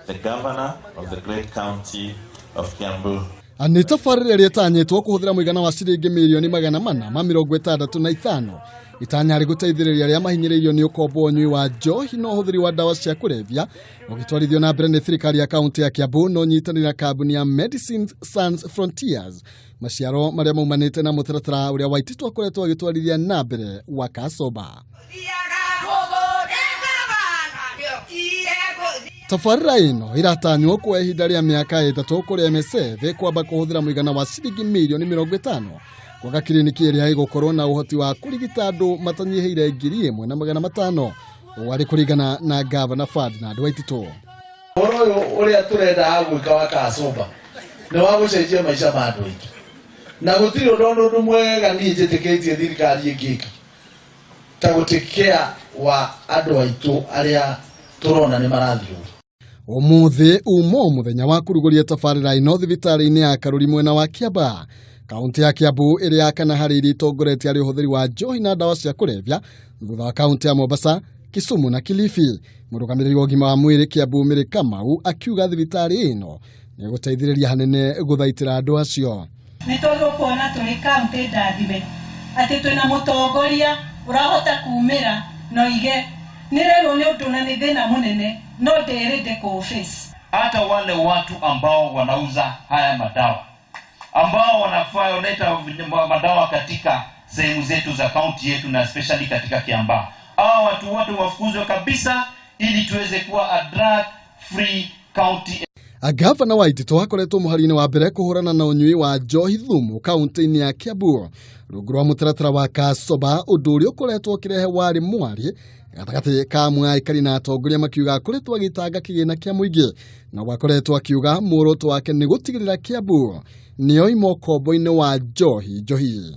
the governor of the great county of Kiambu. Nĩ tabarĩra ĩrĩa ĩtanyĩtwo kũhũthĩra mũigana wa ciringi milioni 465 itanya rĩ gũteithĩrĩria arĩa mahinyĩrĩirio nĩ ũkombo wa unyui wa njohi na ũhũthĩri wa ndawa cia kurebia ũgĩtwarithio na mbere nĩ thirikari ya kaunti ya Kiambu no nyitanĩra kambuni ya Medicines Sans Frontiers maciaro marĩa maumanĩte na mũtaratara ũrĩa Waititu akoretwo agĩtwarithia na mbere wa kasoba. Tabarĩra ĩno iratanywo kwa ihinda rĩa mĩaka 3 kũrĩa MSF kwamba kũhũthĩra mũigana wa ciringi milioni 50 gwaka kiriniki ĩrĩa ĩgũkorwo na ũhoti wa kũrigita andũ matanyihiire 1,500 warĩ kũringana na gavana Ferdinand Waititu. Ũhoro ũrĩa tũrenda gwĩka wa kasoba nĩ wa gũcenjia maica ma andũ aitũ na gũtirĩ ũndũ mwega niĩ njĩtĩkĩtie thirikari ĩngĩka ta gũtekea wa andũ aitũ arĩa turona nĩ marathiĩ. Ũmũthĩ mũthenya wa kũrugũria tabarĩra ĩno thibitari-ini ya Karuri mwena wa Kiambu, kaunti ya Kiambu ĩrĩa ya kana harĩ iria itongoretie harĩ ũhũthĩri wa njohi na ndawa cia kurebia thutha wa kaunti ya Mombasa, Kisumu na Kilifi. Mũrũgamĩrĩri wa ũgima wa mwĩrĩ Kiambu Mĩrĩ Kamau akiuga thibitari ĩno nĩ gũteithĩrĩria hanene guthaitira andũ acio. Nĩ tũgũkuona tũrĩ kaunti ndathime atĩ twĩna mũtongoria ũrahota kumĩra no ige nireno ni ũndũ na nĩ thĩna mũnene no ndĩrĩndĩ ku office. Hata wale watu ambao wanauza haya madawa ambao wanafaa kuleta madawa katika sehemu zetu za kaunti yetu na especially katika Kiambu, hao watu wote wafukuzwe kabisa ili tuweze kuwa a drug free county. Gavana Waititu akoretwo mũhari-inĩ wa mbere kũhũrana na unyui wa njohi thumu kaunti-inĩ ya Kiambu rungu rwa mũtaratara wa kasoba, ũndũ ũrĩa ũkoretwo ũkĩrehe warĩ mwari gatagatĩ ka aikari na atongoria makiuga akoretwo agĩtanga kĩgĩna kĩa mũingĩ na gwakoretwo akiuga muoroto wake nĩ gũtigĩrĩra Kiambu nĩoima ũkombo-inĩ wa njohi.